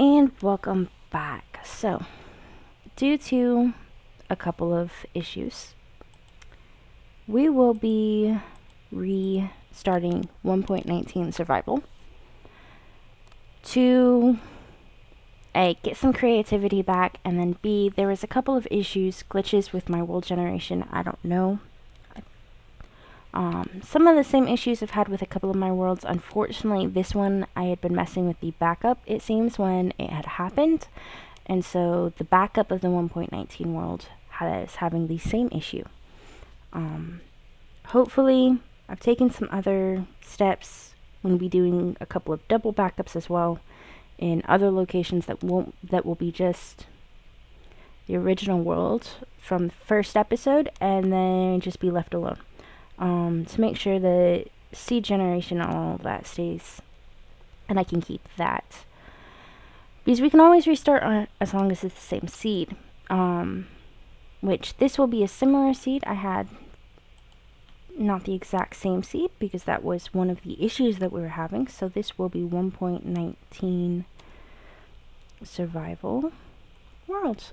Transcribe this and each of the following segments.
And welcome back. So, due to a couple of issues, we will be restarting 1.19 survival to A, get some creativity back, and then B, there was a couple of issues, glitches with my world generation. I don't know. Some of the same issues I've had with a couple of my worlds. Unfortunately, this one I had been messing with the backup, it seems, when it had happened. And so the backup of the 1.19 world is having the same issue. Hopefully, I've taken some other steps. We'll be doing a couple of double backups as well in other locations that will be just the original world from the first episode, and then just be left alone. To make sure that seed generation and all of that stays, and I can keep that. Because we can always restart as long as it's the same seed. Which this will be a similar seed. I had not the exact same seed because that was one of the issues that we were having. So this will be 1.19 survival world.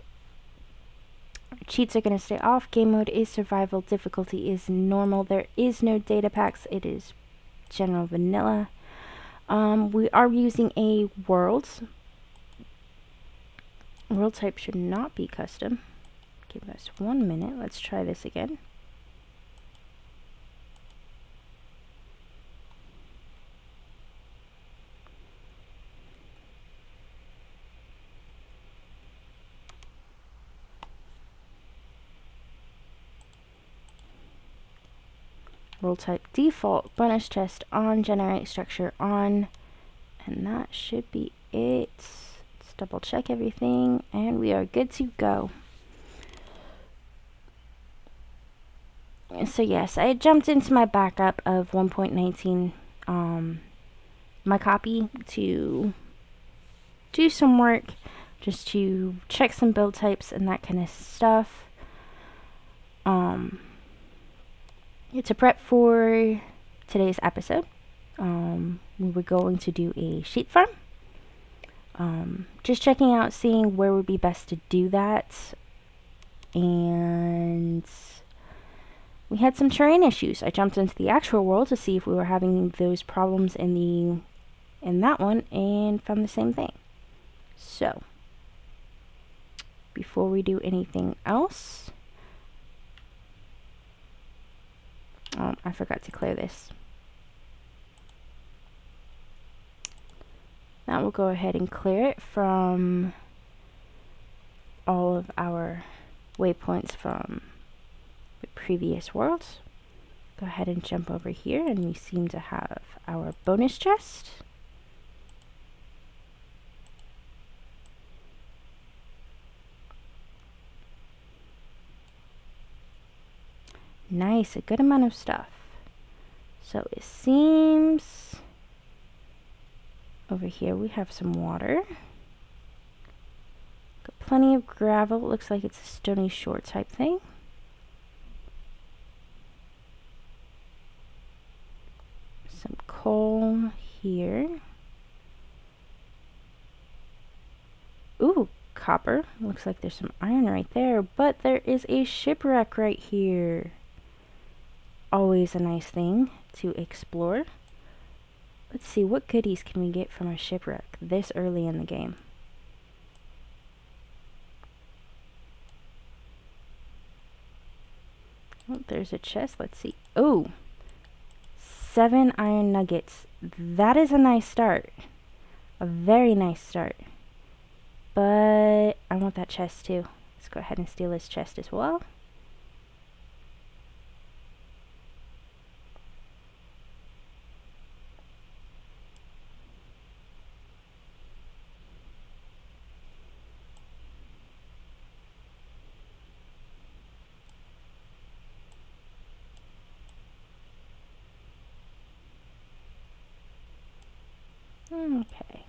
Cheats are going to stay off. Game mode is survival. Difficulty is normal. There is no data packs. It is general vanilla. We are using a world. World type should not be custom. Give us 1 minute. Let's try this again. World type default, bonus chest on, generate structure on, and that should be it. Let's double check everything, and we are good to go. So yes, I jumped into my backup of 1.19, my copy, to do some work, just to check some build types and that kind of stuff. To prep for today's episode, we were going to do a sheep farm. Just checking out, seeing where would be best to do that, and we had some terrain issues. I jumped into the actual world to see if we were having those problems in that one, and found the same thing. So, before we do anything else, I forgot to clear this. Now we'll go ahead and clear it from all of our waypoints from the previous worlds. Go ahead and jump over here, and we seem to have our bonus chest. Nice, a good amount of stuff. So it seems over here we have some water. Got plenty of gravel. It looks like it's a stony shore type thing. Some coal here. Ooh, copper. Looks like there's some iron right there, but there is a shipwreck right here. Always a nice thing to explore. Let's see, what goodies can we get from a shipwreck this early in the game? Oh, there's a chest. Let's see. Oh, 7 iron nuggets. That is a nice start. A very nice start. But I want that chest too. Let's go ahead and steal this chest as well. Okay.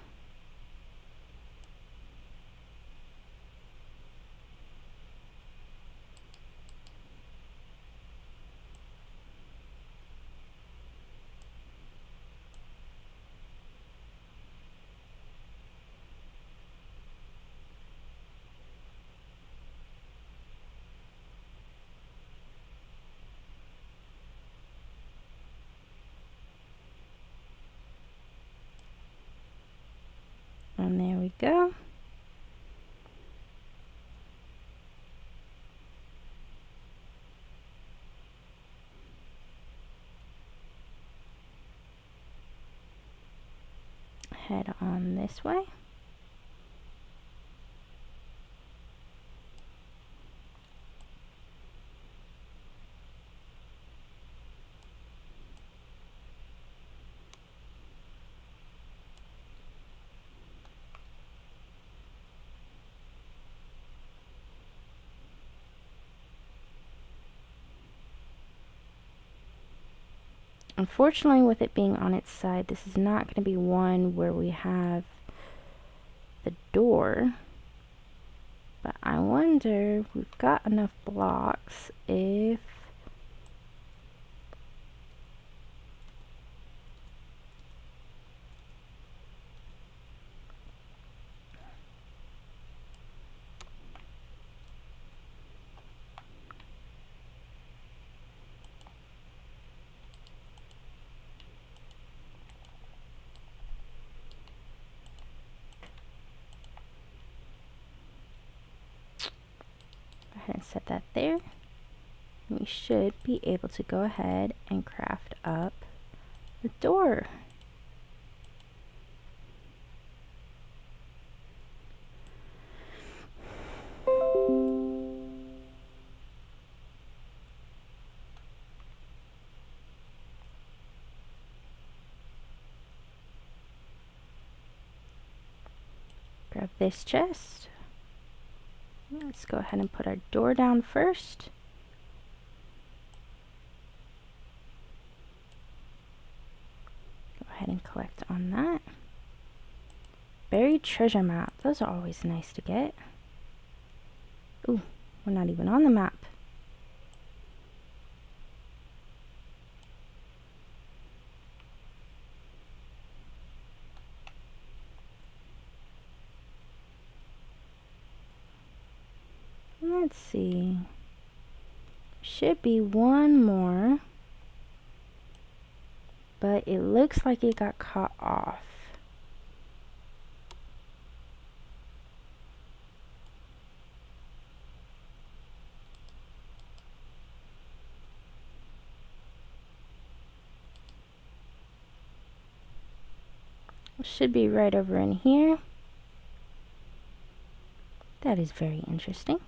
go. Head on this way. Unfortunately, with it being on its side, this is not going to be one where we have the door. But I wonder, we've got enough blocks if go ahead and set that there. We should be able to go ahead and craft up the door. Grab this chest. Let's go ahead and put our door down first. Go ahead and collect on that. Buried treasure map. Those are always nice to get. Ooh, we're not even on the map. Let's see. Should be one more. But it looks like it got cut off. It should be right over in here. That is very interesting.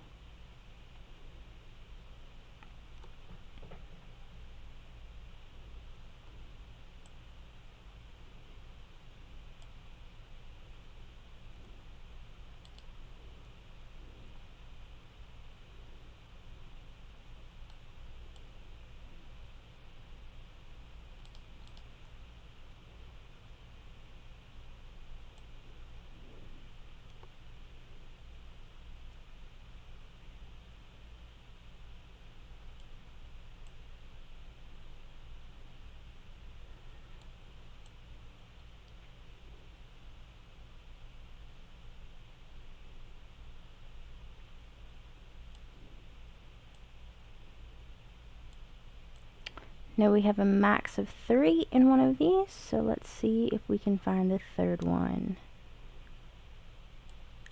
Now we have a max of 3 in one of these, so let's see if we can find the third one.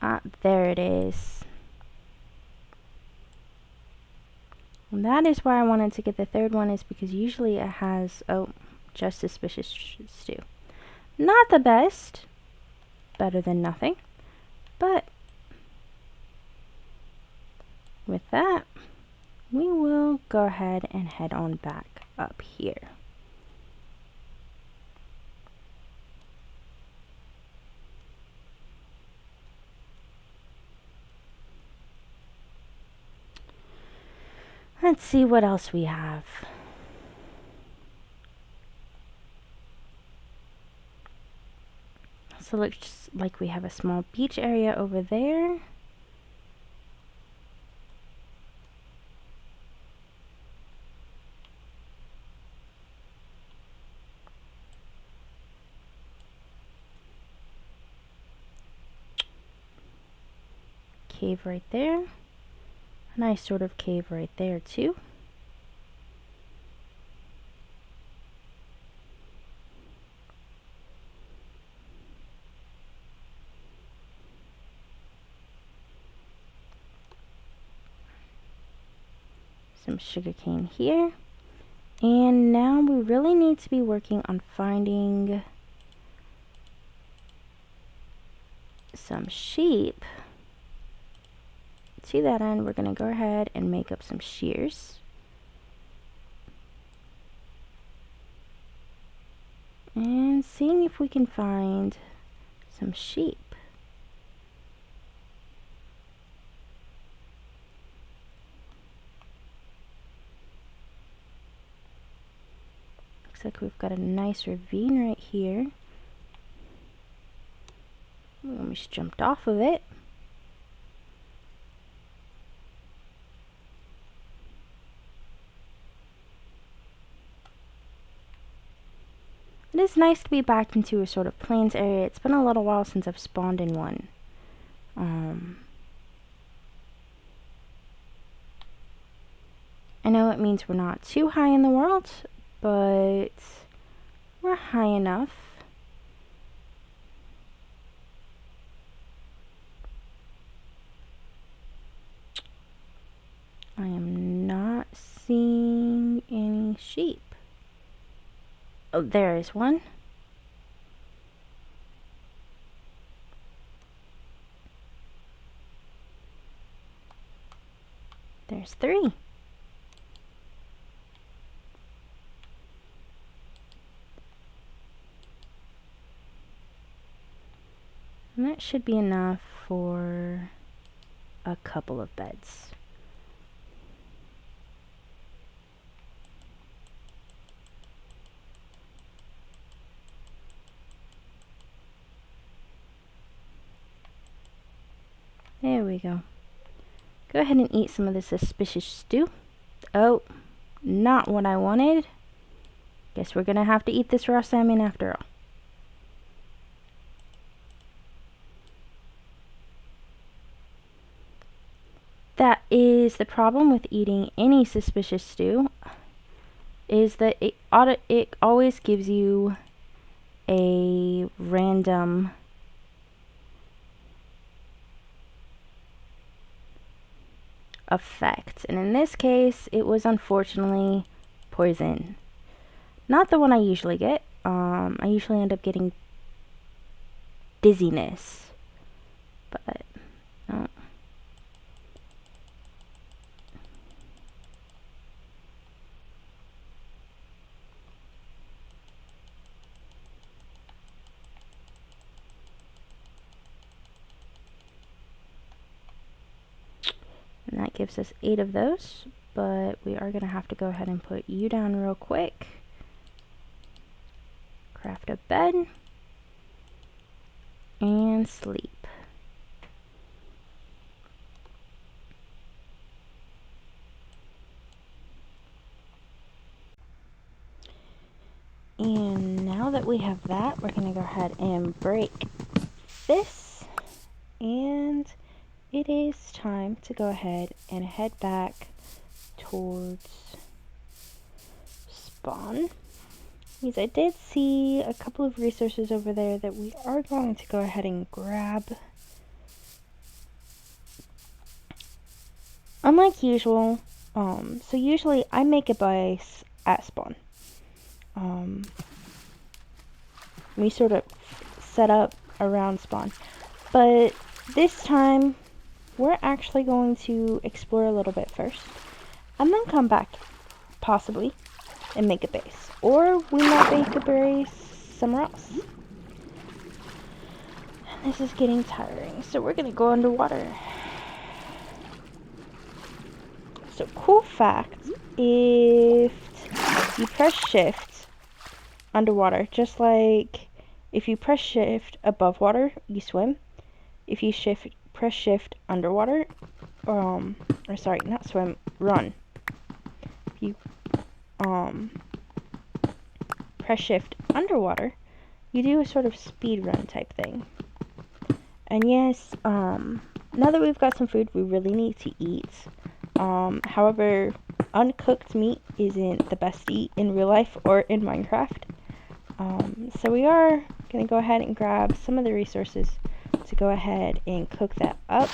Ah, there it is. And that is why I wanted to get the third one, is because usually it has, oh, just suspicious stew. Not the best, better than nothing, but with that, we will go ahead and head on back up here. Let's see what else we have. So it looks like we have a small beach area over there. Cave right there. A nice sort of cave right there too. some sugarcane here. And now we really need to be working on finding some sheep. To that end, we're going to go ahead and make up some shears. And seeing if we can find some sheep. Looks like we've got a nice ravine right here. We almost jumped off of it. It is nice to be back into a sort of plains area. It's been a little while since I've spawned in one. I know it means we're not too high in the world, but we're high enough. I am not seeing any sheep. Oh, there is one. There's 3. And that should be enough for a couple of beds. There we go. Go ahead and eat some of this suspicious stew. Oh, not what I wanted. Guess we're gonna have to eat this raw salmon after all. That is the problem with eating any suspicious stew, is that it always gives you a random effect. And in this case, it was unfortunately poison. Not the one I usually get. I usually end up getting dizziness. But, no. And that gives us 8 of those. But we are going to have to go ahead and put you down real quick. Craft a bed. And sleep. And now that we have that, we're going to go ahead and break this. And it is time to go ahead and head back towards spawn. Because I did see a couple of resources over there that we are going to go ahead and grab. Unlike usual, so usually I make a base at spawn. We sort of set up around spawn. But this time, we're actually going to explore a little bit first. And then come back, possibly, and make a base. Or we might make a base somewhere else. And this is getting tiring, so we're going to go underwater. So, cool fact, if you press shift underwater, just like if you press shift above water, you swim. If you press shift underwater, or sorry, not swim, run. If you press shift underwater, you do a sort of speed run type thing. And yes, now that we've got some food, we really need to eat. However, uncooked meat isn't the best to eat in real life or in Minecraft. So we are going to go ahead and grab some of the resources to go ahead and cook that up.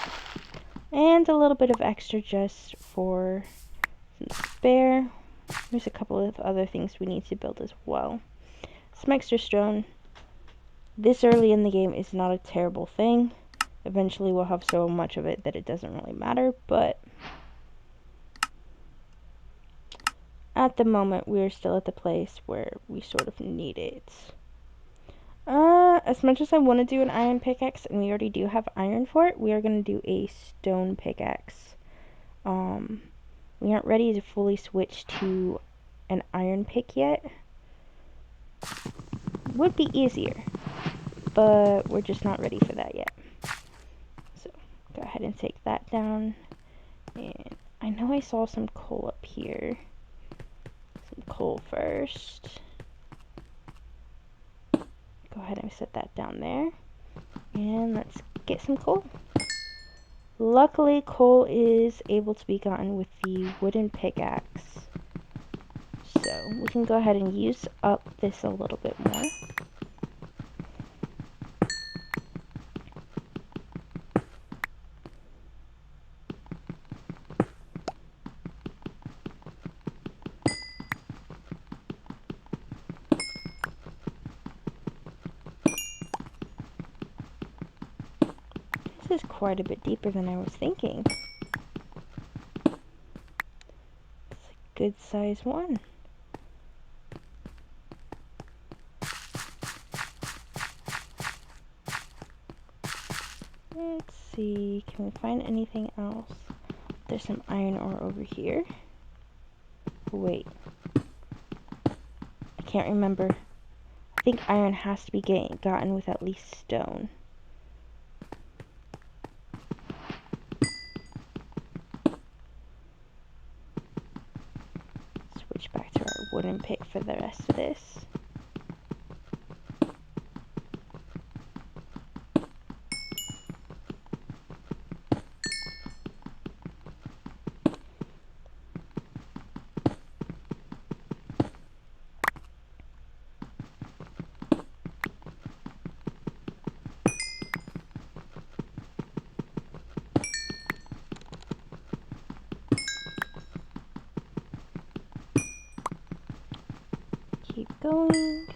And a little bit of extra just for some spare. There's a couple of other things we need to build as well. Some extra stone. This early in the game is not a terrible thing. Eventually we'll have so much of it that it doesn't really matter, but at the moment we're still at the place where we sort of need it. As much as I want to do an iron pickaxe, and we already do have iron for it, we are going to do a stone pickaxe. We aren't ready to fully switch to an iron pick yet. Would be easier, but we're just not ready for that yet. So, go ahead and take that down. And I know I saw some coal up here. Some coal first. Go ahead and set that down there. And let's get some coal. Luckily, coal is able to be gotten with the wooden pickaxe. So, we can go ahead and use up this a little bit more. This is quite a bit deeper than I was thinking. It's a good size one. Let's see, can we find anything else? There's some iron ore over here. Wait. I can't remember. I think iron has to be gotten with at least stone. Switch back to our wooden pick for the rest of this. Keep going.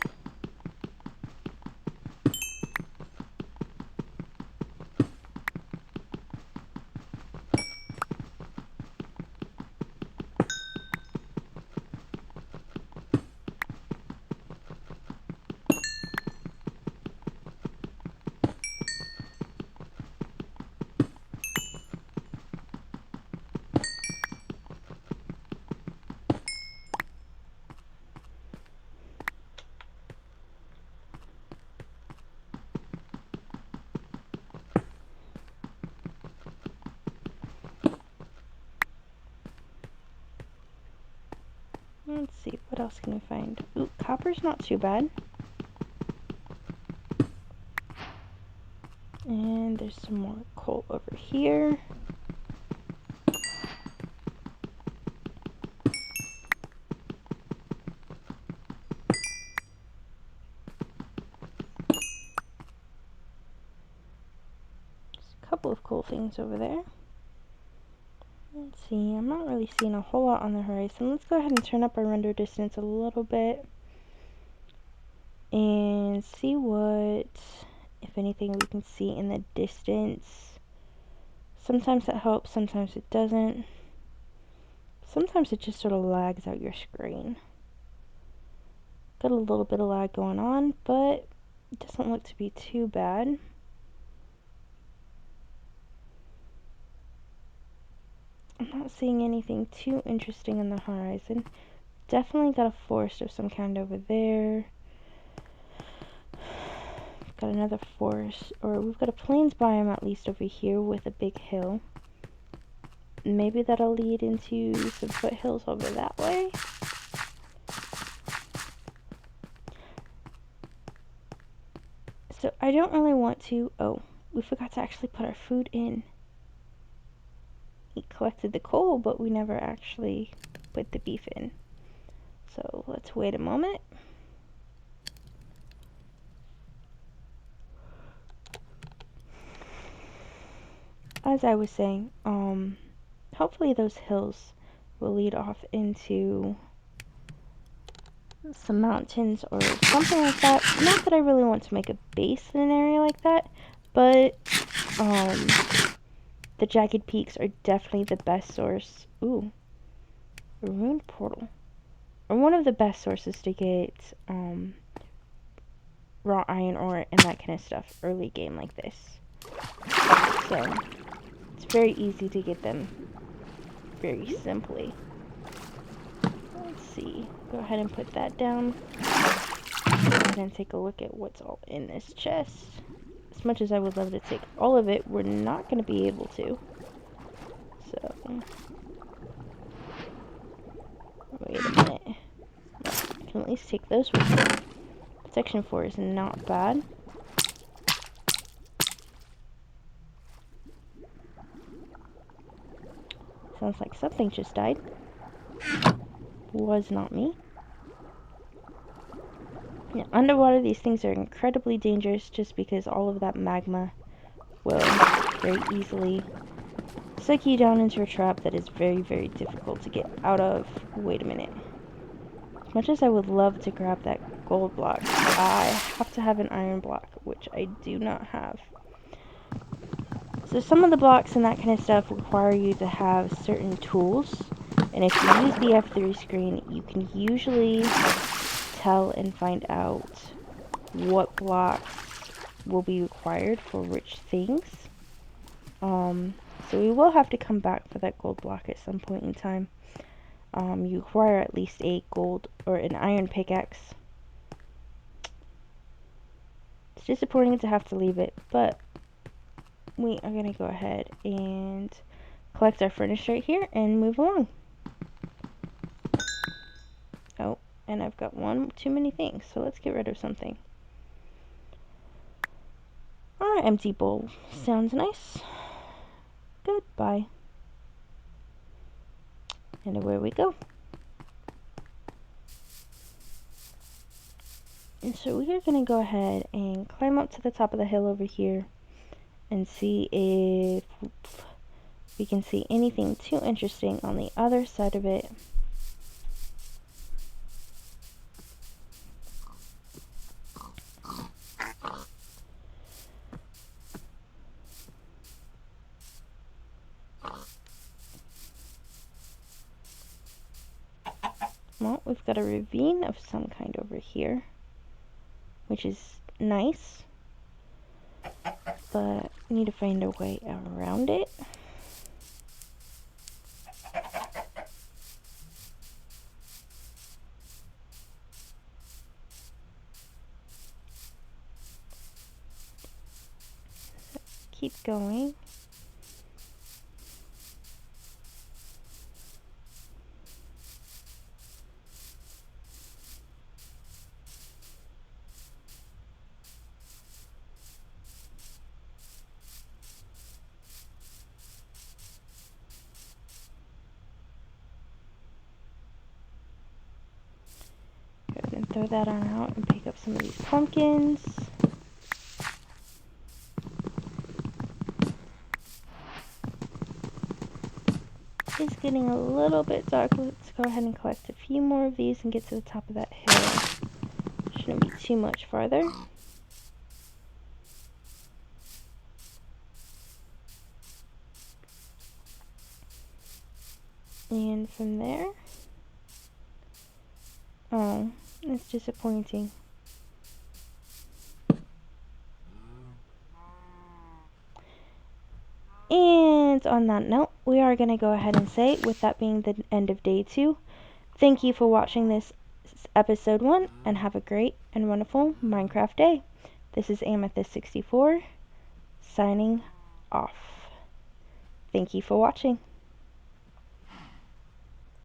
Let's see, what else can we find? Ooh, copper's not too bad. And there's some more coal over here. There's a couple of cool things over there. Let's see, I'm not really seeing a whole lot on the horizon. Let's go ahead and turn up our render distance a little bit and see what, if anything, we can see in the distance. Sometimes it helps, sometimes it doesn't. Sometimes it just sort of lags out your screen. Got a little bit of lag going on, but it doesn't look to be too bad. I'm not seeing anything too interesting on the horizon. Definitely got a forest of some kind over there. Got another forest, or we've got a plains biome at least over here with a big hill. Maybe that'll lead into some foothills over that way. So I don't really want to, oh, we forgot to actually put our food in. We collected the coal, but we never actually put the beef in. So let's wait a moment. As I was saying, hopefully those hills will lead off into some mountains or something like that. Not that I really want to make a base in an area like that, but the jagged peaks are definitely the best source. Ooh, a ruined portal. Or one of the best sources to get raw iron ore and that kind of stuff early game like this. So it's very easy to get them very simply. Let's see. Go ahead and put that down. Go ahead and take a look at what's all in this chest. As much as I would love to take all of it, we're not going to be able to. So, wait a minute. I can at least take those with me. Section 4 is not bad. Sounds like something just died. Was not me. Now, underwater, these things are incredibly dangerous just because all of that magma will very easily suck you down into a trap that is very, very difficult to get out of. Wait a minute. As much as I would love to grab that gold block, I have to have an iron block, which I do not have. So some of the blocks and that kind of stuff require you to have certain tools, and if you use the F3 screen, you can usually tell and find out what blocks will be required for which things. So we will have to come back for that gold block at some point in time. You require at least a gold or an iron pickaxe. It's disappointing to have to leave it, but we are going to go ahead and collect our furnace right here and move along. Oh, and I've got one too many things, so let's get rid of something. Our empty bowl sounds nice. Goodbye. And away we go. And so we are going to go ahead and climb up to the top of the hill over here and see if we can see anything too interesting on the other side of it. Well, we've got a ravine of some kind over here, which is nice, but we need to find a way around it. So keep going. Go ahead and throw that on out and pick up some of these pumpkins. It's getting a little bit dark. Let's go ahead and collect a few more of these and get to the top of that hill. Shouldn't be too much farther. And from there, oh, it's disappointing. And on that note, we are going to go ahead and say, with that being the end of day 2, thank you for watching this episode 1, and have a great and wonderful Minecraft day. This is Amethyst64, signing off. Thank you for watching.